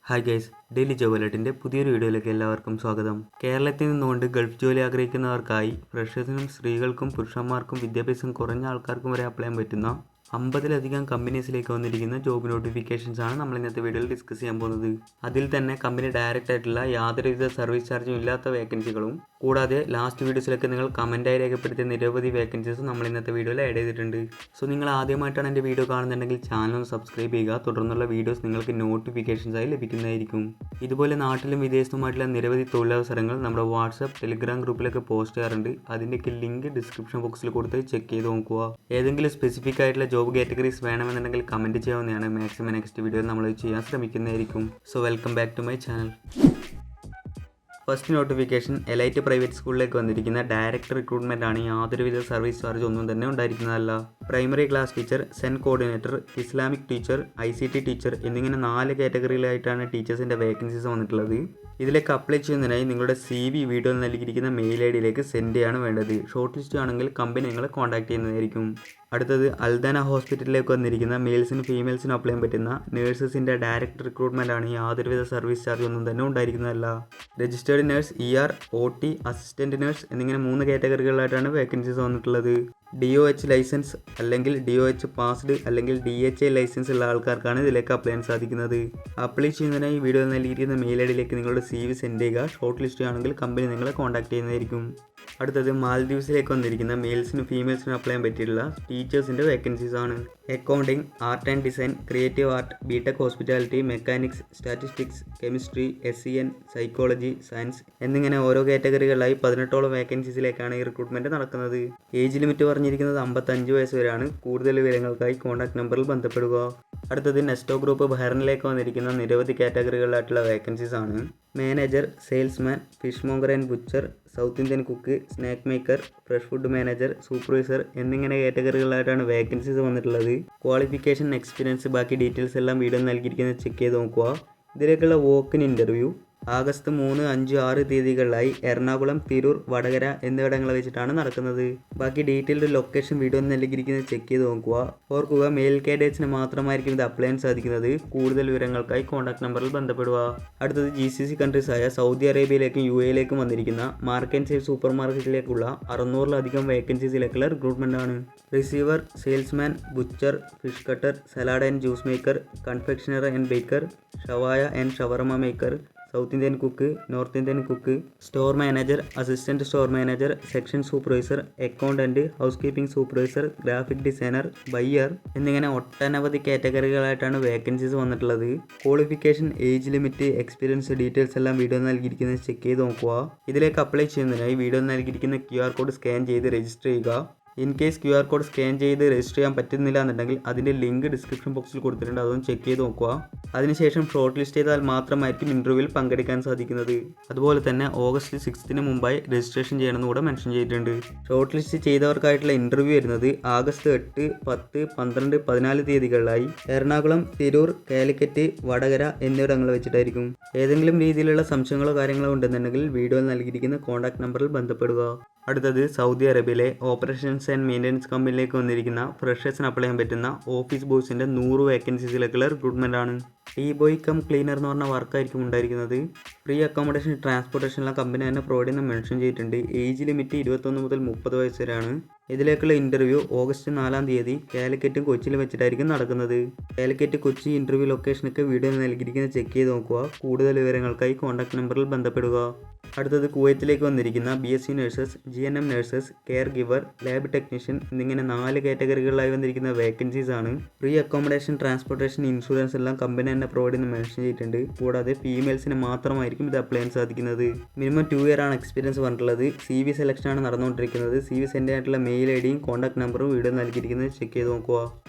Hi guys, daily job അലേർട്ടിൻ്റെ പുതിയൊരു വീഡിയോയിലേക്ക് എല്ലാവർക്കും സ്വാഗതം. കേരളത്തിൽ നിന്നുകൊണ്ട് ഗൾഫ് ജോലി ആഗ്രഹിക്കുന്നവർക്കായി ഫ്രഷേഴ്സിനും സ്ത്രീകൾക്കും പുരുഷന്മാർക്കും വിദ്യാഭ്യാസം കുറഞ്ഞ ആൾക്കാർക്കും വരെ അപ്ലൈ ചെയ്യാൻ പറ്റുന്ന 50ലധികം കമ്പനീസിലേക്ക് വന്നിരിക്കുന്ന ജോബ് നോട്ടിഫിക്കേഷൻസ് ആണ് നമ്മൾ ഇന്നത്തെ വീഡിയോയിൽ ഡിസ്കസ് ചെയ്യാൻ പോകുന്നത്. അതിൽ തന്നെ കമ്പനി ഡയറക്റ്റ് ആയിട്ടുള്ള യാതൊരുവിധ സർവീസ് ചാർജും ഇല്ലാത്ത വേക്കൻസികളും കൂടാതെ ലാസ്റ്റ് വീഡിയോസിലൊക്കെ നിങ്ങൾ കമൻറ്റായി രേഖപ്പെടുത്തിയ നിരവധി വേക്കൻസീസും നമ്മൾ ഇന്നത്തെ വീഡിയോയിൽ ആഡ് ചെയ്തിട്ടുണ്ട്. സോ നിങ്ങൾ ആദ്യമായിട്ടാണ് എൻ്റെ വീഡിയോ കാണുന്നുണ്ടെങ്കിൽ ചാനൽ ഒന്ന് സബ്സ്ക്രൈബ് ചെയ്യുക. തുടർന്നുള്ള വീഡിയോസ് നിങ്ങൾക്ക് നോട്ടിഫിക്കേഷൻസായി ലഭിക്കുന്നതായിരിക്കും. ഇതുപോലെ നാട്ടിലും വിദേശത്തുമായിട്ടുള്ള നിരവധി തൊഴിലവസരങ്ങൾ നമ്മുടെ വാട്സപ്പ്, ടെലിഗ്രാം ഗ്രൂപ്പിലൊക്കെ പോസ്റ്റ് ചെയ്യാറുണ്ട്. അതിൻ്റെയൊക്കെ ലിങ്ക് ഡിസ്ക്രിപ്ഷൻ ബോക്സിൽ കൊടുത്ത് ചെക്ക് ചെയ്ത് നോക്കുക. ഏതെങ്കിലും സ്പെസിഫിക് ആയിട്ടുള്ള ജോബ് കാറ്റഗറീസ് വേണമെന്നുണ്ടെങ്കിൽ കമൻറ്റ് ചെയ്യാവുന്നതാണ്. മാക്സിമം നെക്സ്റ്റ് വീഡിയോയിൽ നമ്മൾ ചെയ്യാൻ ശ്രമിക്കുന്നതായിരിക്കും. So welcome back to my channel. First notification elite private സ്കൂളിലേക്ക് വന്നിരിക്കുന്ന ഡയറക്റ്റ് റിക്രൂട്ട്മെൻ്റ് ആണ്. യാതൊരുവിധ സർവീസ് ചാർജ് ഒന്നും തന്നെ ഉണ്ടായിരിക്കുന്നതല്ല. Primary class teacher, SEN coordinator, Islamic teacher, ICT teacher എന്നിങ്ങനെ 4 കാറ്റഗറിയിലായിട്ടാണ് ടീച്ചേഴ്സിൻ്റെ വേക്കൻസീസ് വന്നിട്ടുള്ളത്. ഇതിലേക്ക് അപ്ലൈ ചെയ്യുന്നതിനായി നിങ്ങളുടെ CV വീഡിയോയിൽ നൽകിയിരിക്കുന്ന മെയിൽ IDയിലേക്ക് സെൻഡ് ചെയ്യാണ് വേണ്ടത്. ഷോർട്ട് ലിസ്റ്റ് ആണെങ്കിൽ കമ്പനി നിങ്ങളെ കോൺടാക്ട് ചെയ്യുന്നതായിരിക്കും. അടുത്തത് അൽദാന ഹോസ്പിറ്റലിലേക്ക് വന്നിരിക്കുന്ന മെയിൽസിനും ഫീമെയിൽസിനും അപ്ലൈ ചെയ്യാൻ പറ്റുന്ന നേഴ്സസിൻ്റെ ഡയറക്റ്റ് റിക്രൂട്ട്മെൻ്റ് ആണ്. യാതൊരുവിധ സർവീസ് ചാർജ് ഒന്നും തന്നെ ഉണ്ടായിരിക്കുന്നതല്ല. Registered nurse, ER, OT, assistant nurse എന്നിങ്ങനെ 3 കാറ്റഗറികളിലായിട്ടാണ് വേക്കൻസീസ് വന്നിട്ടുള്ളത്. DOH ലൈസൻസ് അല്ലെങ്കിൽ DOH പാസ്ഡ് അല്ലെങ്കിൽ DHA ലൈസൻസ് ഉള്ള ആൾക്കാർക്കാണ് ഇതിലേക്ക് അപ്ലൈ ചെയ്യാൻ സാധിക്കുന്നത്. അപ്ലൈ ചെയ്യുന്നതിനായി വീഡിയോയിൽ നൽകിയിരിക്കുന്ന മെയിൽ IDയിലേക്ക് നിങ്ങളുടെ CV സെൻഡ് ചെയ്യുക. ഷോർട്ട് ലിസ്റ്റ് ആണെങ്കിൽ കമ്പനി നിങ്ങളെ കോൺടാക്ട് ചെയ്യുന്നതായിരിക്കും. അടുത്തത് മാൽദീവ്സിലേക്ക് വന്നിരിക്കുന്ന മെയിൽസിനും ഫീമെയിൽസിനും അപ്ലൈ ചെയ്യാൻ പറ്റിയിട്ടുള്ള ടീച്ചേഴ്സിൻ്റെ വേക്കൻസീസ് ആണ്. Accounting, art and design, creative art, BTech hospitality, mechanics, statistics, chemistry, SEN, psychology, science എന്നിങ്ങനെ ഓരോ കാറ്റഗറികളിലായി 18ഓളം വേക്കൻസീസിലേക്കാണ് ഈ റിക്രൂട്ട്മെൻറ്റ് നടക്കുന്നത്. ഏജ് ലിമിറ്റ് പറഞ്ഞിരിക്കുന്നത് 55 വയസ്സ് വരെയാണ്. കൂടുതൽ വിവരങ്ങൾക്കായി കോൺടാക്ട് നമ്പറിൽ ബന്ധപ്പെടുക. അടുത്തത് നെസ്റ്റോ ഗ്രൂപ്പ് ബഹ്റിനിലേക്ക് വന്നിരിക്കുന്ന നിരവധി കാറ്റഗറികളിലായിട്ടുള്ള വേക്കൻസീസ് ആണ്. Manager, salesman, fishmonger and butcher, south Indian cook, snack maker, fresh food manager, supervisor എന്നിങ്ങനെ കാറ്റഗറികളായിട്ടാണ് വേക്കൻസീസ് വന്നിട്ടുള്ളത്. ക്വാളിഫിക്കേഷൻ, എക്സ്പീരിയൻസ്, ബാക്കി ഡീറ്റെയിൽസ് എല്ലാം വീഡിയോ നൽകിയിരിക്കുന്നത് ചെക്ക് ചെയ്ത് നോക്കുക. ഇതിലേക്കുള്ള വോക്കിൻ ഇൻ്റർവ്യൂ ആഗസ്റ്റ് 3, 5, 6 തീയതികളിലായി എറണാകുളം, തിരൂർ, വടകര എന്നിവിടങ്ങളിൽ വെച്ചിട്ടാണ് നടക്കുന്നത്. ബാക്കി ഡീറ്റെയിൽഡ് ലൊക്കേഷൻ വീഡിയോ നൽകിയിരിക്കുന്നത് ചെക്ക് ചെയ്ത് നോക്കുക. ഓർക്കുക, മെയിൽ കാൻഡിഡേറ്റ്സിന് മാത്രമായിരിക്കും ഇത് അപ്ലൈ ചെയ്യാൻ സാധിക്കുന്നത്. കൂടുതൽ വിവരങ്ങൾക്കായി കോൺടാക്ട് നമ്പറിൽ ബന്ധപ്പെടുക. അടുത്തത് GCC കൺട്രീസ് ആയ സൗദി അറേബ്യയിലേക്കും UAE വന്നിരിക്കുന്ന മാർക്ക് ആൻഡ് സേവ് സൂപ്പർ മാർക്കറ്റിലേക്കുള്ള 600ലധികം വേക്കൻസീസിലേക്കുള്ള റിക്രൂട്ട്മെൻ്റ് ആണ്. Receiver, salesman, butcher, fish cutter, salad and juice maker, confectioner and baker, ഷവായ and shawarma maker, south Indian cook, north Indian cook, store manager, assistant store manager, section supervisor, accountant, housekeeping supervisor, graphic designer, buyer എന്നിങ്ങനെ ഒട്ടനവധി കാറ്റഗറികളായിട്ടാണ് vacancies വന്നിട്ടുള്ളത്. Qualification, age limit, experience details എല്ലാം video നൽകിയിരിക്കുന്നത് check ചെയ്ത് നോക്കുക. ഇതിലേക്ക് apply ചെയ്യുന്നതിനായി വീഡിയോ നൽകിയിരിക്കുന്ന QR കോഡ് സ്കാൻ ചെയ്ത് രജിസ്റ്റർ ചെയ്യുക. In case QR code scan ചെയ്ത് രജിസ്റ്റർ ചെയ്യാൻ പറ്റുന്നില്ല എന്നുണ്ടെങ്കിൽ അതിൻ്റെ ലിങ്ക് ഡിസ്ക്രിപ്ഷൻ ബോക്സിൽ കൊടുത്തിട്ടുണ്ട്. അതൊന്ന് ചെക്ക് ചെയ്ത് നോക്കുക. അതിനുശേഷം ഷോർട്ട് ലിസ്റ്റ് ചെയ്താൽ മാത്രമായിരിക്കും ഇൻ്റർവ്യൂവിൽ പങ്കെടുക്കാൻ സാധിക്കുന്നത്. അതുപോലെ തന്നെ ഓഗസ്റ്റ് 6 മുമ്പായി രജിസ്ട്രേഷൻ ചെയ്യണമെന്ന് കൂടെ മെൻഷൻ ചെയ്തിട്ടുണ്ട്. ഷോർട്ട് ലിസ്റ്റ് ചെയ്തവർക്കായിട്ടുള്ള ഇൻ്റർവ്യൂ വരുന്നത് ആഗസ്റ്റ് 8, 10, 12, 14 തീയതികളിലായി എറണാകുളം, തിരൂർ, കാലിക്കറ്റ്, വടകര എന്നിവിടങ്ങളിൽ വെച്ചിട്ടായിരിക്കും. ഏതെങ്കിലും രീതിയിലുള്ള സംശയങ്ങളോ കാര്യങ്ങളോ ഉണ്ടെന്നുണ്ടെങ്കിൽ വീഡിയോയിൽ നൽകിയിരിക്കുന്ന കോൺടാക്ട് നമ്പറിൽ ബന്ധപ്പെടുക. അടുത്തത് സൗദി അറേബ്യയിലെ ഓപ്പറേഷൻസ് ആൻഡ് മെയിൻ്റനൻസ് കമ്പനിയിലേക്ക് വന്നിരിക്കുന്ന ഫ്രഷേഴ്സിന് അപ്ലൈ ചെയ്യാൻ പറ്റുന്ന ഓഫീസ് ബോയ്സിൻ്റെ 100 വേക്കൻസീസിലേക്കുള്ള റിക്രൂട്ട്മെൻ്റ് ആണ്. ബോയ് കം ക്ലീനർ എന്ന് പറഞ്ഞ വർക്കായിരിക്കും ഉണ്ടായിരിക്കുന്നത്. ഫ്രീ അക്കോമഡേഷൻ, ട്രാൻസ്പോർട്ടേഷനുള്ള കമ്പനി തന്നെ പ്രൊവൈഡ് ചെയ്യുന്ന മെൻഷൻ ചെയ്തിട്ടുണ്ട്. ഏജ് ലിമിറ്റ് 21 മുതൽ 30 വയസ്സ് വരെയാണ്. ഇതിലേക്കുള്ള ഇൻ്റർവ്യൂ ഓഗസ്റ്റ് 4 തീയതി കാലിക്കറ്റും കൊച്ചിയിലും വെച്ചിട്ടായിരിക്കും നടക്കുന്നത്. കാലിക്കറ്റ്, കൊച്ചി ഇൻ്റർവ്യൂ ലൊക്കേഷനൊക്കെ വീഡിയോ നൽകിയിരിക്കുന്നത് ചെക്ക് ചെയ്ത് നോക്കുക. കൂടുതൽ വിവരങ്ങൾക്കായി കോൺടാക്ട് നമ്പറിൽ ബന്ധപ്പെടുക. അടുത്തത് കുവൈത്തിലേക്ക് വന്നിരിക്കുന്ന BSc nurses, GNM nurses, care giver, lab technician എന്നിങ്ങനെ 4 കാറ്റഗറികളിലായി വന്നിരിക്കുന്ന വേക്കൻസീസ് ആണ്. ഫ്രീ അക്കോമഡേഷൻ, ട്രാൻസ്പോർട്ടേഷൻ, ഇൻഷുറൻസ് എല്ലാം കമ്പനി തന്നെ പ്രൊവൈഡ് ചെയ്യുന്ന മെൻഷൻ ചെയ്തിട്ടുണ്ട്. കൂടാതെ ഫീമെയിൽസിന് മാത്രമായിരിക്കും ഇത് അപ്ലൈ ചെയ്യാൻ സാധിക്കുന്നത്. മിനിമം 2 ഇയർ ആണ് എക്സ്പീരിയൻസ് പറഞ്ഞിട്ടുള്ളത്. CV സെലക്ഷൻ ആണ് നടന്നുകൊണ്ടിരിക്കുന്നത്. CV സെൻഡ് ആയിട്ടുള്ള മെയിൽ IDയും കോൺടാക്ട് നമ്പറും വീഡിയോ നൽകിയിരിക്കുന്നത് ചെക്ക് ചെയ്ത് നോക്കുക.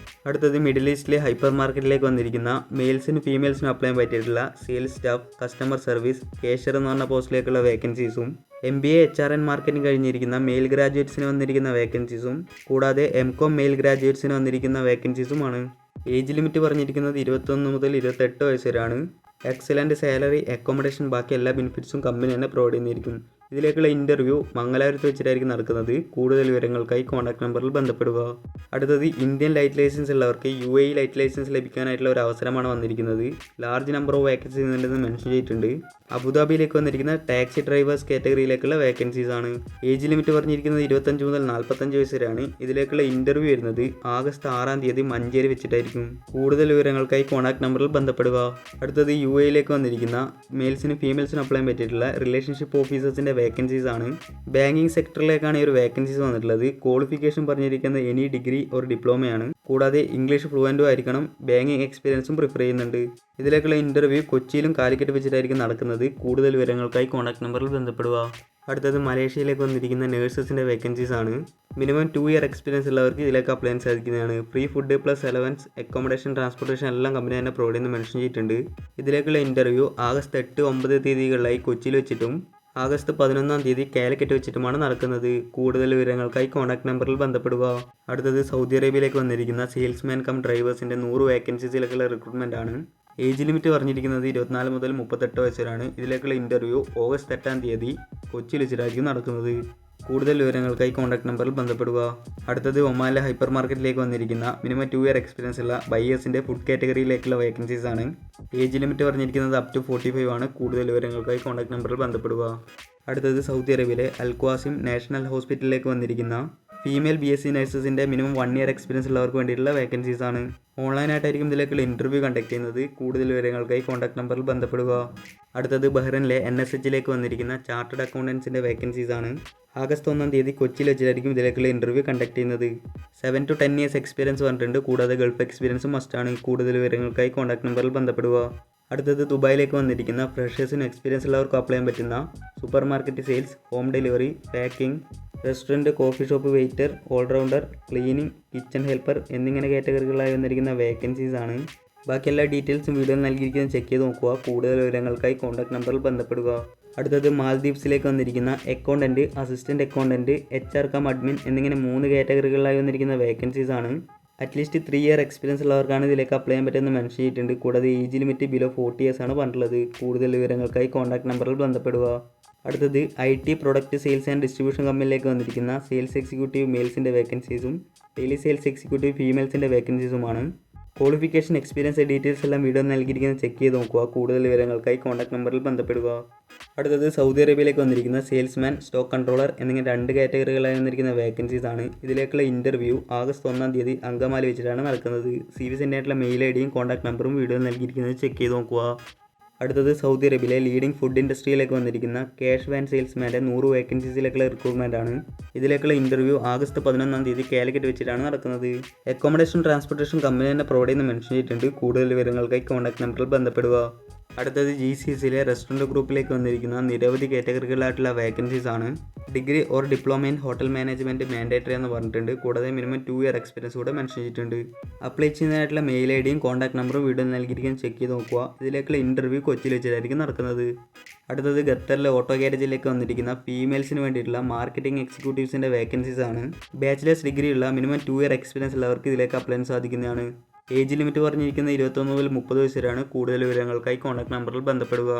അടുത്തത് മിഡിൽ ഈസ്റ്റിലെ ഹൈപ്പർ മാർക്കറ്റിലേക്ക് വന്നിരിക്കുന്ന മെയിൽസിനും ഫീമെയിൽസിനും അപ്ലൈ ചെയ്യാൻ പറ്റിയിട്ടുള്ള sales staff, customer service, cashier എന്ന് പറഞ്ഞ പോസ്റ്റിലേക്കുള്ള വേക്കൻസീസും MBA HRN മാർക്കറ്റിംഗ് കഴിഞ്ഞിരിക്കുന്ന മെയിൽ ഗ്രാജുവേറ്റ്സിന് വന്നിരിക്കുന്ന വേക്കൻസീസും കൂടാതെ MCOM മെയിൽ ഗ്രാജുവേറ്റ്സിന് വന്നിരിക്കുന്ന വേക്കൻസീസുമാണ്. ഏജ് ലിമിറ്റ് പറഞ്ഞിരിക്കുന്നത് 21 മുതൽ 28 വയസ്സ് വരെയാണ്. എക്സലൻറ്റ് സാലറി, അക്കോമഡേഷൻ ബാക്കി എല്ലാ ബെനിഫിറ്റ്സും കമ്പനി തന്നെ പ്രൊവൈഡ് ചെയ്യുന്നതായിരിക്കും. ഇതിലേക്കുള്ള ഇൻ്റർവ്യൂ മംഗലാപുരത്ത് വെച്ചിട്ടായിരിക്കും നടക്കുന്നത്. കൂടുതൽ വിവരങ്ങൾക്കായി കോൺടാക്ട് നമ്പറിൽ ബന്ധപ്പെടുക. അടുത്തത് ഇന്ത്യൻ ലൈറ്റ് ലൈസൻസ് ഉള്ളവർക്ക് UAE ലൈറ്റ് ലൈസൻസ് ലഭിക്കാനായിട്ടുള്ള ഒരു അവസരമാണ് വന്നിരിക്കുന്നത്. ലാർജ് നമ്പർ ഓഫ് വേക്കൻസീസ് ഉണ്ടെന്ന് മെൻഷൻ ചെയ്തിട്ടുണ്ട്. അബുദാബിയിലേക്ക് വന്നിരിക്കുന്ന ടാക്സി ഡ്രൈവേഴ്സ് കാറ്റഗറിയിലേക്കുള്ള വേക്കൻസീസ് ആണ്. ഏജ് ലിമിറ്റ് പറഞ്ഞിരിക്കുന്നത് 25 മുതൽ 45 വയസ്സ് വരെയാണ്. ഇതിലേക്കുള്ള ഇൻ്റർവ്യൂ വരുന്നത് ആഗസ്റ്റ് 6-ാം തീയതി മഞ്ചേരി വെച്ചിട്ടായിരിക്കും. കൂടുതൽ വിവരങ്ങൾക്കായി കോൺടാക്ട് നമ്പറിൽ ബന്ധപ്പെടുക. അടുത്തത് UAEയിലേക്ക് വന്നിരിക്കുന്ന മെയിൽസിനും ഫീമെയിൽസിനും അപ്ലൈ ചെയ്യാൻ പറ്റിയിട്ടുള്ള റിലേഷൻഷിപ്പ് ഓഫീസേഴ്സിൻ്റെ വേക്കൻസീസ് ആണ്. ബാങ്കിങ് സെക്ടറിലേക്കാണ് ഈ ഒരു വേക്കൻസീസ് വന്നിട്ടുള്ളത്. ക്വാളിഫിക്കേഷൻ പറഞ്ഞിരിക്കുന്നത് എനി ഡിഗ്രി ഓർ ഡിപ്ലോമയാണ്. കൂടാതെ ഇംഗ്ലീഷ് ഫ്ലുവൻറ്റും ആയിരിക്കണം. ബാങ്കിങ് എക്സ്പീരിയൻസും പ്രിഫർ ചെയ്യുന്നുണ്ട്. ഇതിലേക്കുള്ള ഇൻ്റർവ്യൂ കൊച്ചിയിലും കാലിക്കറ്റ് വെച്ചിട്ടായിരിക്കും നടക്കുന്നത്. കൂടുതൽ വിവരങ്ങൾക്കായി കോൺടാക്ട് നമ്പറിൽ ബന്ധപ്പെടുക. അടുത്തത് മലേഷ്യയിലേക്ക് വന്നിരിക്കുന്ന നേഴ്സസിൻ്റെ വേക്കൻസീസ് ആണ്. മിനിമം 2 ഇയർ എക്സ്പീരിയൻസ് ഉള്ളവർക്ക് ഇതിലേക്ക് അപ്ലൈ ചെയ്യാൻ സാധിക്കുന്നതാണ്. Free food plus allowance, accommodation, transportation എല്ലാം കമ്പനി തന്നെ പ്രൊവൈഡ് ചെയ്യുന്ന മെൻഷൻ ചെയ്തിട്ടുണ്ട്. ഇതിലേക്കുള്ള ഇൻ്റർവ്യൂ ആഗസ്റ്റ് 8, 9 തീയതികളിലായി കൊച്ചിയിൽ വെച്ചിട്ടും ആഗസ്റ്റ് 11-ാം തീയതി കാലിക്കറ്റ് വെച്ചിട്ടുമാണ് നടക്കുന്നത്. കൂടുതൽ വിവരങ്ങൾക്കായി കോൺടാക്ട് നമ്പറിൽ ബന്ധപ്പെടുക. അടുത്തത് സൗദി അറേബ്യയിലേക്ക് വന്നിരിക്കുന്ന സെയിൽസ്മാൻ കം ഡ്രൈവേഴ്സിൻ്റെ 100 വേക്കൻസീസിലേക്കുള്ള റിക്രൂട്ട്മെൻ്റ് ആണ്. ഏജ് ലിമിറ്റ് പറഞ്ഞിരിക്കുന്നത് 24 മുതൽ 38 വയസ്സ് വരെയാണ്. ഇതിലേക്കുള്ള ഇൻ്റർവ്യൂ ഓഗസ്റ്റ് 8-ാം തീയതി കൊച്ചിയിൽ വെച്ചിട്ടായിരിക്കും നടക്കുന്നത്. കൂടുതൽ വിവരങ്ങൾക്കായി കോൺടാക്ട് നമ്പറിൽ ബന്ധപ്പെടുക. അടുത്തത് ഒമാനിലെ ഹൈപ്പർ മാർക്കറ്റിലേക്ക് വന്നിരിക്കുന്ന മിനിമം 2 ഇയർ എക്സ്പീരിയൻസ് ഉള്ള ബയേഴ്സിൻ്റെ ഫുഡ് കാറ്റഗറിയിലേക്കുള്ള വേക്കൻസീസ് ആണ്. ഏജ് ലിമിറ്റ് പറഞ്ഞിരിക്കുന്നത് അപ് ടു 45 ആണ്. കൂടുതൽ വിവരങ്ങൾക്കായി കോൺടാക്ട് നമ്പറിൽ ബന്ധപ്പെടുക. അടുത്തത് സൗദി അറേബ്യയിലെ അൽ ഖ്വാസിം നാഷണൽ ഹോസ്പിറ്റലിലേക്ക് വന്നിരിക്കുന്ന ഫീമെയിൽ BSc നഴ്സസിൻ്റെ മിനിമം 1 ഇയർ എക്സ്പീരിയൻസ് ഉള്ളവർക്ക് വേണ്ടിയിട്ടുള്ള വേക്കൻസീസ് ആണ്. ഓൺലൈനായിട്ടായിരിക്കും ഇതിലേക്കുള്ള ഇൻ്റർവ്യൂ കണ്ടക്ട് ചെയ്യുന്നത്. കൂടുതൽ വിവരങ്ങൾക്കായി കോൺടാക്ട് നമ്പറിൽ ബന്ധപ്പെടുക. അടുത്തത് ബഹ്റൈനിലെ NSHലേക്ക് വന്നിരിക്കുന്ന ചാർട്ടേഡ് അക്കൗണ്ടൻസിൻ്റെ വേക്കൻസീസ് ആണ്. ആഗസ്റ്റ് 1-ാം തീയതി കൊച്ചിയിൽ വെച്ചിട്ടായിരിക്കും ഇതിലേക്കുള്ള ഇൻ്റർവ്യൂ കണ്ടക്ട് ചെയ്യുന്നത്. 7 to 10 ഇയേഴ്സ് എക്സ്പീരിയൻസ് പറഞ്ഞിട്ടുണ്ട്. കൂടാതെ ഗൾഫ് എക്സ്പീരിയൻസും മസ്റ്റാണ്. കൂടുതൽ വിവരങ്ങൾക്കായി കോൺടാക്ട് നമ്പറിൽ ബന്ധപ്പെടുക. അടുത്തത് ദുബായിലേക്ക് വന്നിരിക്കുന്ന ഫ്രഷേഴ്സിനും എക്സ്പീരിയൻസ് ഉള്ളവർക്ക് അപ്ലൈ ചെയ്യാൻ പറ്റുന്ന supermarket sales, home delivery, packing, restaurant, coffee shop waiter, allrounder, cleaning, kitchen helper എന്നിങ്ങനെ കാറ്റഗറികളായി വന്നിരിക്കുന്ന വേക്കൻസീസ് ആണ്. ബാക്കി എല്ലാ ഡീറ്റെയിൽസും വീഡിയോയിൽ നൽകിയിരിക്കുന്നത് ചെക്ക് ചെയ്ത് നോക്കുക. കൂടുതൽ വിവരങ്ങൾക്കായി കോൺടാക്ട് നമ്പറിൽ ബന്ധപ്പെടുക. അടുത്തത് മാൽദീവ്സിലേക്ക് വന്നിരിക്കുന്ന accountant, assistant accountant, HR cum admin എന്നിങ്ങനെ 3 കാറ്റഗറികളായി വന്നിരിക്കുന്ന വേക്കൻസീസ് ആണ്. അറ്റ്ലീസ്റ്റ് 3 ഇയർ എക്സ്പീരിയൻസ് ഉള്ളവർക്കാണ് ഇതിലേക്ക് അപ്ലൈ ചെയ്യാൻ പറ്റുമെന്ന് മെൻഷൻ ചെയ്തിട്ടുണ്ട്. കൂടാതെ ഏജ് ലിമിറ്റ് ബിലോ 40 ഇയേഴ്സ് ആണ് പറഞ്ഞിട്ടുള്ളത്. കൂടുതൽ വിവരങ്ങൾക്കായി കോൺടാക്ട് നമ്പറിൽ ബന്ധപ്പെടുക. അടുത്തത് IT product sales and distribution കമ്പനിയിലേക്ക് വന്നിരിക്കുന്ന സെയിൽസ് എക്സിക്യൂട്ടീവ് മെയിൽസിൻ്റെ വേക്കൻസീസും ടെലി സെയിൽസ് എക്സിക്യൂട്ടീവ് ഫീമെയിൽസിൻ്റെ വേക്കൻസീസുമാണ്. ക്വാളിഫിക്കേഷൻ, എക്സ്പീരിയൻസ് ഡീറ്റെയിൽസ് എല്ലാം വീഡിയോ നൽകിയിരിക്കുന്നത് ചെക്ക് ചെയ്ത് നോക്കുക. കൂടുതൽ വിവരങ്ങൾക്കായി കോൺടാക്ട് നമ്പറിൽ ബന്ധപ്പെടുക. അടുത്തത് സൗദി അറേബ്യയിലേക്ക് വന്നിരിക്കുന്ന സെയിൽസ്മാൻ, സ്റ്റോക്ക് കൺട്രോളർ എന്നിങ്ങനെ 2 കാറ്റഗറികളായി വന്നിരിക്കുന്ന വേക്കൻസീസ് ആണ്. ഇതിലേക്കുള്ള ഇൻ്റർവ്യൂ ആഗസ്റ്റ് 1-ാം തീയതി അങ്കമാലി വെച്ചിട്ടാണ് നടക്കുന്നത്. CV സെൻഡ് ആയിട്ടുള്ള മെയിൽ IDയും കോൺടാക്ട് നമ്പറും വീഡിയോ നൽകിയിരിക്കുന്നത് ചെക്ക് ചെയ്ത് നോക്കുക. അടുത്തത് സൗദി അറേബ്യയിലെ ലീഡിംഗ് ഫുഡ് ഇൻഡസ്ട്രിയിലേക്ക് വന്നിരിക്കുന്ന ക്യാഷ് വാൻ സെയിൽസ്മാൻ്റെ 100 വേക്കൻസീസിലേക്കുള്ള റിക്രൂട്ട്മെൻ്റ് ആണ്. ഇതിലേക്കുള്ള ഇൻ്റർവ്യൂ ആഗസ്റ്റ് 11-ാം തീയതി കാലിക്കറ്റ് വെച്ചിട്ടാണ് നടക്കുന്നത്. അക്കോമഡേഷൻ, ട്രാൻസ്പോർട്ടേഷൻ കമ്പനി തന്നെ പ്രൊവൈഡ് ചെയ്യുന്ന മെൻഷൻ ചെയ്തിട്ടുണ്ട്. കൂടുതൽ വിവരങ്ങൾക്കായി കോൺടാക്ട് നമ്പറിൽ ബന്ധപ്പെടുക. അടുത്തത് GCCയിലെ റെസ്റ്റോറൻറ്റ് ഗ്രൂപ്പിലേക്ക് വന്നിരിക്കുന്ന നിരവധി കാറ്റഗറികളായിട്ടുള്ള വേക്കൻസീസ് ആണ്. Degree or diploma in hotel management mandatory എന്ന് പറഞ്ഞിട്ടുണ്ട്. കൂടാതെ മിനിമം 2 ഇയർ എക്സ്പീരിയൻസ് കൂടെ മെൻഷൻ ചെയ്തിട്ടുണ്ട്. അപ്ലൈ ചെയ്യുന്നതായിട്ടുള്ള മെയിൽ IDയും കോൺടാക്ട് നമ്പറും വീഡിയോ നൽകിയിരിക്കുന്നത് ചെക്ക് ചെയ്ത് നോക്കുക. ഇതിലേക്കുള്ള ഇൻ്റർവ്യൂ കൊച്ചിയിൽ വെച്ചിട്ടായിരിക്കും നടക്കുന്നത്. അടുത്തത് ഖത്തറിലെ ഓട്ടോ ഗ്യാരേജിലേക്ക് വന്നിരിക്കുന്ന ഫീമെയിൽസിന് വേണ്ടിയിട്ടുള്ള മാർക്കറ്റിംഗ് എക്സിക്യൂട്ടീവ്സിൻ്റെ വേക്കൻസീസ് ആണ്. ബാച്ചിലേഴ്സ് ഡിഗ്രി ഉള്ള മിനിമം 2 ഇയർ എക്സ്പീരിയൻസ് ഉള്ളവർക്ക് ഇതിലേക്ക് അപ്ലൈ ചെയ്യാൻ സാധിക്കുന്നതാണ്. ഏജ് ലിമിറ്റ് പറഞ്ഞിരിക്കുന്നത് 21 മുതൽ 30 വയസ്സ് വരെയാണ്. കൂടുതൽ വിവരങ്ങൾക്കായി കോൺടാക്ട് നമ്പറിൽ ബന്ധപ്പെടുക.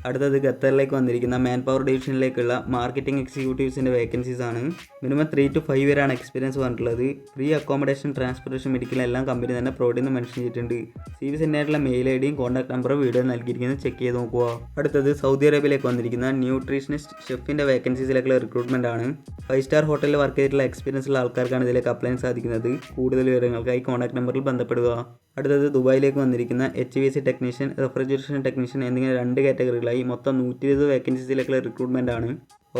അടുത്തത് ഖത്തറിലേക്ക് വന്നിരിക്കുന്ന മാൻ പവർ ഡിവിഷനിലേക്കുള്ള മാർക്കറ്റിംഗ് എക്സിക്യൂട്ടീവ്സിൻ്റെ വേക്കൻസീസ് ആണ്. മിനിമം 3 to 5 വരെയാണ് എക്സ്പീരിയൻസ് പറഞ്ഞിട്ടുള്ളത്. ഫ്രീ അക്കോമഡേഷൻ, ട്രാൻസ്പോർട്ടേഷൻ, മെഡിക്കൽ എല്ലാം കമ്പനി തന്നെ പ്രൊവൈഡ് ചെയ്യുന്ന മെൻഷൻ ചെയ്തിട്ടുണ്ട്. CV സെൻഡ് ആയിട്ടുള്ള മെയിൽ IDയും കോൺടാക്ട് നമ്പറും വീഡിയോ നൽകിയിരിക്കുന്നത് ചെക്ക് ചെയ്ത് നോക്കുക. അടുത്തത് സൗദി അറേബ്യയിലേക്ക് വന്നിരിക്കുന്ന ന്യൂട്രീഷനിസ്റ്റ് ഷെഫിൻ്റെ വേക്കൻസീസിലേക്കുള്ള റിക്രൂട്ട്മെൻ്റ് ആണ്. 5 സ്റ്റാർ ഹോട്ടലിൽ വർക്ക് ചെയ്തിട്ടുള്ള എക്സ്പീരിയൻസ് ഉള്ള ആൾക്കാർക്കാണ് ഇതിലേക്ക് അപ്ലൈ ചെയ്യാൻ സാധിക്കുന്നത്. കൂടുതൽ വിവരങ്ങൾക്കായി കോൺടാക്ട് നമ്പറിൽ ബന്ധപ്പെടുക. അടുത്തത് ദുബായിലേക്ക് വന്നിരിക്കുന്ന HVAC ടെക്നീഷ്യൻ, റെഫ്രിജറേഷൻ ടെക്നീഷ്യൻ എന്നിങ്ങനെ 2 കാറ്റഗറികളായി മൊത്തം 120 വേക്കൻസീസിലേക്കുള്ള റിക്രൂട്ട്മെൻ്റ് ആണ്.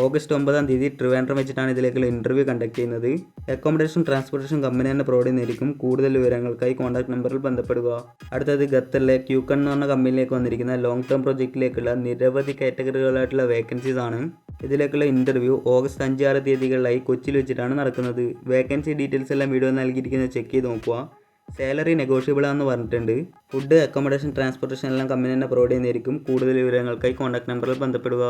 ഓഗസ്റ്റ് 9-ാം തീയതി ട്രിവാൻഡ്രം വെച്ചിട്ടാണ് ഇതിലേക്കുള്ള ഇൻ്റർവ്യൂ കണ്ടക്ട് ചെയ്യുന്നത്. അക്കോമഡേഷൻ, ട്രാൻസ്പോർട്ടേഷൻ കമ്പനി തന്നെ പ്രൊവൈഡ് ചെയ്യുന്നതായിരിക്കും. കൂടുതൽ വിവരങ്ങൾക്കായി കോൺടാക്ട് നമ്പറിൽ ബന്ധപ്പെടുക. അടുത്തത് ഖത്തറിലെ ക്യൂക്കൺ എന്ന് പറഞ്ഞ കമ്പനിയിലേക്ക് വന്നിരിക്കുന്ന ലോങ് ടേം പ്രോജക്റ്റിലേക്കുള്ള നിരവധി കാറ്റഗറികളായിട്ടുള്ള വേക്കൻസീസ് ആണ്. ഇതിലേക്കുള്ള ഇൻ്റർവ്യൂ ഓഗസ്റ്റ് 5-6 തീയതികളിലായി കൊച്ചിയിൽ വെച്ചിട്ടാണ് നടക്കുന്നത്. വേക്കൻസി ഡീറ്റെയിൽസ് എല്ലാം വീഡിയോ നൽകിയിരിക്കുന്നത് ചെക്ക് ചെയ്ത് നോക്കുക. സാലറി നെഗോഷ്യബിൾ ആണെന്ന് പറഞ്ഞിട്ടുണ്ട്. ഫുഡ്, അക്കോമഡേഷൻ, ട്രാൻസ്പോർട്ടേഷൻ എല്ലാം കമ്പനി തന്നെ പ്രൊവൈഡ് ചെയ്യുന്നതായിരിക്കും. കൂടുതൽ വിവരങ്ങൾക്കായി കോൺടാക്ട് നമ്പറിൽ ബന്ധപ്പെടുക.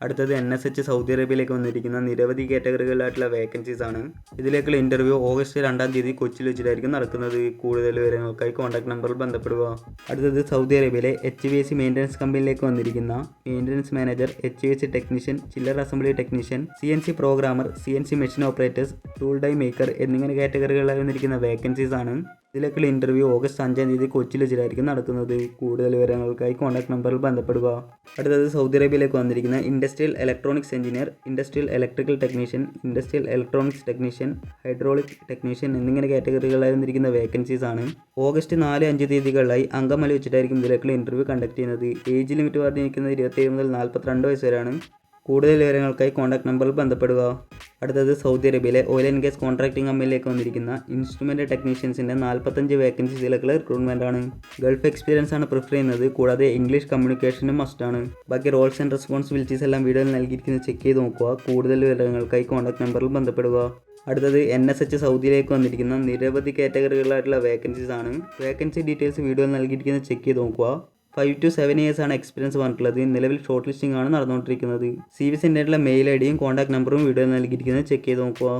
അടുത്തത് NSH സൗദി അറേബ്യയിലേക്ക് വന്നിരിക്കുന്ന നിരവധി കാറ്റഗറികളിലായിട്ടുള്ള വേക്കൻസീസ് ആണ്. ഇതിലേക്കുള്ള ഇൻ്റർവ്യൂ ഓഗസ്റ്റ് 2-ാം തീയതി കൊച്ചിയിൽ വെച്ചിട്ടായിരിക്കും നടക്കുന്നത്. കൂടുതൽ വിവരങ്ങൾക്കായി കോൺടാക്ട് നമ്പറിൽ ബന്ധപ്പെടുക. അടുത്തത് സൗദി അറേബ്യയിലെ HVAC മെയിൻ്റനൻസ് കമ്പനിയിലേക്ക് വന്നിരിക്കുന്ന maintenance manager, HVAC technician, chiller assembly technician, CNC programmer, CNC machine operators, tool die maker എന്നിങ്ങനെ കാറ്റഗറികളിലായി വന്നിരിക്കുന്ന വേക്കൻസീസ് ആണ്. ഇതിലേക്കുള്ള ഇൻ്റർവ്യൂ ഓഗസ്റ്റ് 5-ാം തീയതി കൊച്ചിയിൽ വെച്ചിട്ടായിരിക്കും നടക്കുന്നത്. കൂടുതൽ വിവരങ്ങൾക്കായി കോൺടാക്ട് നമ്പറിൽ ബന്ധപ്പെടുക. അടുത്തത് സൗദി അറേബ്യയിലേക്ക് വന്നിരിക്കുന്ന industrial electronics engineer, industrial electrical technician, industrial electronics technician, hydraulic technician എന്നിങ്ങനെ കാറ്റഗറികളായി വന്നിരിക്കുന്ന വേക്കൻസീസ് ആണ്. ഓഗസ്റ്റ് 4-5 തീയതികളിലായി അങ്കമാലി വെച്ചിട്ടായിരിക്കും ഇതിലേക്കുള്ള ഇൻ്റർവ്യൂ കണ്ടക്ട് ചെയ്യുന്നത്. ഏജ് ലിമിറ്റ് പറഞ്ഞിരിക്കുന്നത് 27 മുതൽ 42 വയസ്സ് വരെയാണ്. കൂടുതൽ വിവരങ്ങൾക്കായി കോൺടാക്ട് നമ്പറിൽ ബന്ധപ്പെടുക. അടുത്തത് സൗദി അറേബ്യയിലെ ഓയിൽ ആൻഡ് ഗ്യാസ് കോൺട്രാക്ടിംഗ് കമ്പനിയിലേക്ക് വന്നിരിക്കുന്ന ഇൻസ്ട്രുമെൻ്റ് ടെക്നീഷ്യൻസിൻ്റെ 45 വേക്കൻസീസിലേക്കുള്ള റിക്രൂട്ട്മെൻ്റ് ആണ്. ഗൾഫ് എക്സ്പീരിയൻസ് ആണ് പ്രിഫർ ചെയ്യുന്നത്. കൂടാതെ ഇംഗ്ലീഷ് കമ്മ്യൂണിക്കേഷനും മസ്റ്റാണ്. ബാക്കി റോൾസ് ആൻഡ് റെസ്പോൺസിബിലിറ്റീസ് എല്ലാം വീഡിയോയിൽ നൽകിയിരിക്കുന്നത് ചെക്ക് ചെയ്ത് നോക്കുക. കൂടുതൽ വിവരങ്ങൾക്കായി കോൺടാക്ട് നമ്പറിൽ ബന്ധപ്പെടുക. അടുത്തത് NSH സൗദിയിലേക്ക് വന്നിരിക്കുന്ന നിരവധി കാറ്റഗറികളായിട്ടുള്ള വേക്കൻസീസ് ആണ്. വേക്കൻസി ഡീറ്റെയിൽസ് വീഡിയോയിൽ നൽകിയിരിക്കുന്നത് ചെക്ക് ചെയ്ത് നോക്കുക. 5 to 7 years ആണ് എക്സ്പീരിയൻസ് പറഞ്ഞിട്ടുള്ളത്. നിലവിൽ ഷോർട്ട് ലിസ്റ്റിംഗ് ആണ് നടന്നുകൊണ്ടിരിക്കുന്നത്. CV സെൻ്ററിലെ മെയിൽ IDയും കോൺടാക്ട് നമ്പറും വീഡിയോയിൽ നൽകിയിരിക്കുന്നത് ചെക്ക് ചെയ്ത് നോക്കുക.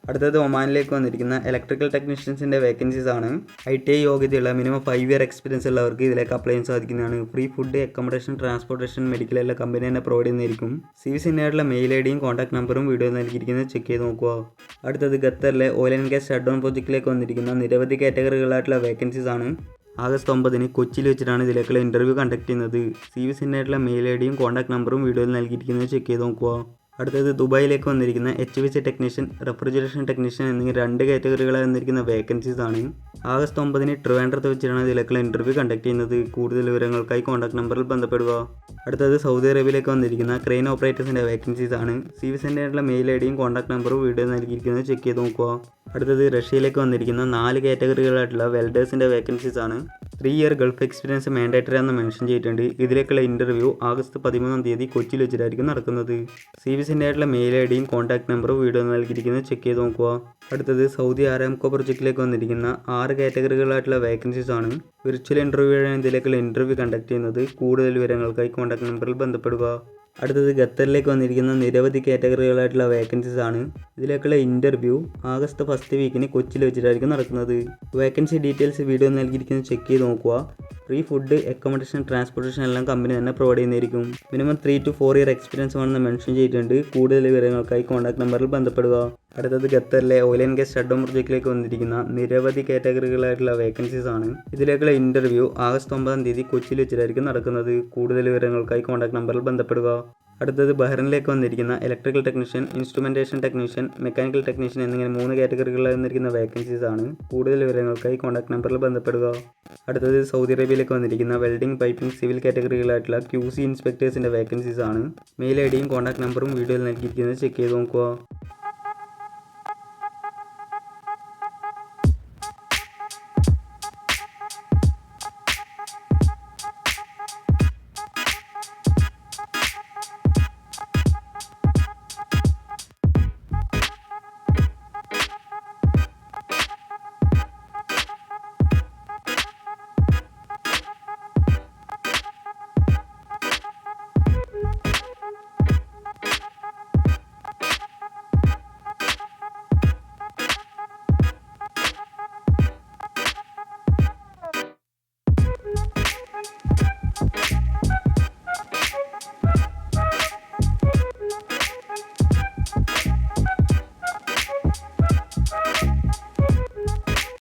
അടുത്തത് ഒമാനിലേക്ക് വന്നിരിക്കുന്ന ഇലക്ട്രിക്കൽ ടെക്നീഷ്യൻസിൻ്റെ വേക്കൻസീസ് ആണ്. ITI യോഗ്യതയുള്ള മിനിമം 5 year എക്സ്പീരിയൻസ് ഉള്ളവർക്ക് ഇതിലേക്ക് അപ്ലൈ ചെയ്യാൻ സാധിക്കുന്നതാണ്. Free food, accommodation, transportation, medical എല്ലാം കമ്പനി തന്നെ പ്രൊവൈഡ് ചെയ്യുന്നതായിരിക്കും. CV സെൻ്ററിലെ മെയിൽ IDയും കോൺടാക്ട് നമ്പറും വീഡിയോയിൽ നൽകിയിരിക്കുന്നത് ചെക്ക് ചെയ്ത് നോക്കുക. അടുത്തത് ഖത്തറിലെ oil and gas shutdown പ്രോജക്റ്റിലേക്ക് വന്നിരിക്കുന്ന നിരവധി കാറ്റഗറികളായിട്ടുള്ള വേക്കൻസീസ് ആണ്. ആഗസ്റ്റ് 9-ന് കൊച്ചിയിൽ വെച്ചിട്ടാണ് ഇതിലേക്കുള്ള ഇൻ്റർവ്യൂ കണ്ടക്ട് ചെയ്യുന്നത്. CV സെൻ്ററിലെ മെയിൽ IDയും കോൺടാക്ട് നമ്പറും വീഡിയോയിൽ നൽകിയിരിക്കുന്നത് ചെക്ക് ചെയ്ത് നോക്കുക. അടുത്തത് ദുബായിലേക്ക് വന്നിരിക്കുന്ന HVAC ടെക്നീഷ്യൻ, റെഫ്രിജറേഷൻ ടെക്നീഷ്യൻ എന്നിങ്ങനെ 2 കാറ്റഗറികളായി വന്നിരിക്കുന്ന വേക്കൻസീസ് ആണ്. ആഗസ്റ്റ് 9-ന് ട്രിവാൻഡ്രത്ത് വെച്ചിട്ടാണ് ഇതിലേക്കുള്ള ഇൻ്റർവ്യൂ കണ്ടക്ട് ചെയ്യുന്നത്. കൂടുതൽ വിവരങ്ങൾക്കായി കോൺടാക്ട് നമ്പറിൽ ബന്ധപ്പെടുക. അടുത്തത് സൗദി അറേബ്യയിലേക്ക് വന്നിരിക്കുന്ന ക്രെയിൻ ഓപ്പറേറ്റേഴ്സിൻ്റെ വേക്കൻസീസ് ആണ്. CV സെൻ്ററിലെ മെയിൽ IDയും കോൺടാക്ട് നമ്പറും വീഡിയോ നൽകിയിരിക്കുന്നത് ചെക്ക് ചെയ്ത് നോക്കുക. അടുത്തത് റഷ്യയിലേക്ക് വന്നിരിക്കുന്ന 4 കാറ്റഗറികളായിട്ടുള്ള വെൽഡേഴ്സിൻ്റെ വേക്കൻസീസ് ആണ്. 3 year ഗൾഫ് എക്സ്പീരിയൻസ് മാൻഡേറ്ററി ആണെന്ന് മെൻഷൻ ചെയ്തിട്ടുണ്ട്. ഇതിലേക്കുള്ള ഇൻ്റർവ്യൂ ആഗസ്റ്റ് 13-ാം തീയതി കൊച്ചിയിൽ വെച്ചിട്ടായിരിക്കും നടക്കുന്നത്. CV സെൻ്ററിലെ മെയിൽ IDയും കോൺടാക്ട് നമ്പറും വീഡിയോ നൽകിയിരിക്കുന്നത് ചെക്ക് ചെയ്ത് നോക്കുക. അടുത്തത് സൗദി ആരാംകോ പ്രൊജക്റ്റിലേക്ക് വന്നിരിക്കുന്ന 6 കാറ്റഗറികളായിട്ടുള്ള വേക്കൻസീസ് ആണ്. വിർച്വൽ ഇൻ്റർവ്യൂ ആണ് ഇതിലേക്കുള്ള ഇൻ്റർവ്യൂ കണ്ടക്ട് ചെയ്യുന്നത്. കൂടുതൽ വിവരങ്ങൾക്കായി കോൺടാക്ട് നമ്പറിൽ ബന്ധപ്പെടുക. അടുത്തത് ഖത്തറിലേക്ക് വന്നിരിക്കുന്ന നിരവധി കാറ്റഗറികളായിട്ടുള്ള വേക്കൻസീസ് ആണ്. ഇതിലേക്കുള്ള ഇൻ്റർവ്യൂ ആഗസ്റ്റ് 1st വീക്കിന് കൊച്ചിയിൽ വെച്ചിട്ടായിരിക്കും നടക്കുന്നത്. വേക്കൻസി ഡീറ്റെയിൽസ് വീഡിയോ നൽകിയിരിക്കുന്നത് ചെക്ക് ചെയ്ത് നോക്കുക. ഫ്രീ ഫുഡ്, അക്കോമഡേഷൻ, ട്രാൻസ്പോർട്ടേഷൻ എല്ലാം കമ്പനി തന്നെ പ്രൊവൈഡ് ചെയ്യുന്നതായിരിക്കും. മിനിമം 3 to 4 year എക്സ്പീരിയൻസ് വേണമെന്ന് മെൻഷൻ ചെയ്തിട്ടുണ്ട്. കൂടുതൽ വിവരങ്ങൾക്കായി കോൺടാക്ട് നമ്പറിൽ ബന്ധപ്പെടുക. അടുത്തത് ഖത്തറിലെ oil and gas shutdown പ്രോജക്റ്റിലേക്ക് വന്നിരിക്കുന്ന നിരവധി കാറ്റഗറികളായിട്ടുള്ള വേക്കൻസീസ് ആണ്. ഇതിലേക്കുള്ള ഇൻ്റർവ്യൂ ആഗസ്റ്റ് 9-ാം തീയതി കൊച്ചിയിൽ വെച്ചിട്ടായിരിക്കും നടക്കുന്നത്. കൂടുതൽ വിവരങ്ങൾക്കായി കോൺടാക്ട് നമ്പറിൽ ബന്ധപ്പെടുക. അടുത്തത് ബഹ്റിനിലേക്ക് വന്നിരിക്കുന്ന electrical technician, instrumentation technician, mechanical technician എന്നിങ്ങനെ 3 കാറ്റഗറികളിലായി വന്നിരിക്കുന്ന വേക്കൻസീസ് ആണ്. കൂടുതൽ വിവരങ്ങൾക്കായി കോൺടാക്ട് നമ്പറിൽ ബന്ധപ്പെടുക. അടുത്തത് സൗദി അറേബ്യയിലേക്ക് വന്നിരിക്കുന്ന വെൽഡിംഗ്, പൈപ്പിംഗ്, സിവിൽ കാറ്റഗറികളായിട്ടുള്ള QC ഇൻസ്പെക്ടേഴ്സിൻ്റെ വേക്കൻസീസ് ആണ്. മെയിൽ IDയും കോൺടാക്ട് നമ്പറും വീഡിയോയിൽ നൽകിയിരിക്കുന്നത് ചെക്ക് ചെയ്ത് നോക്കുക.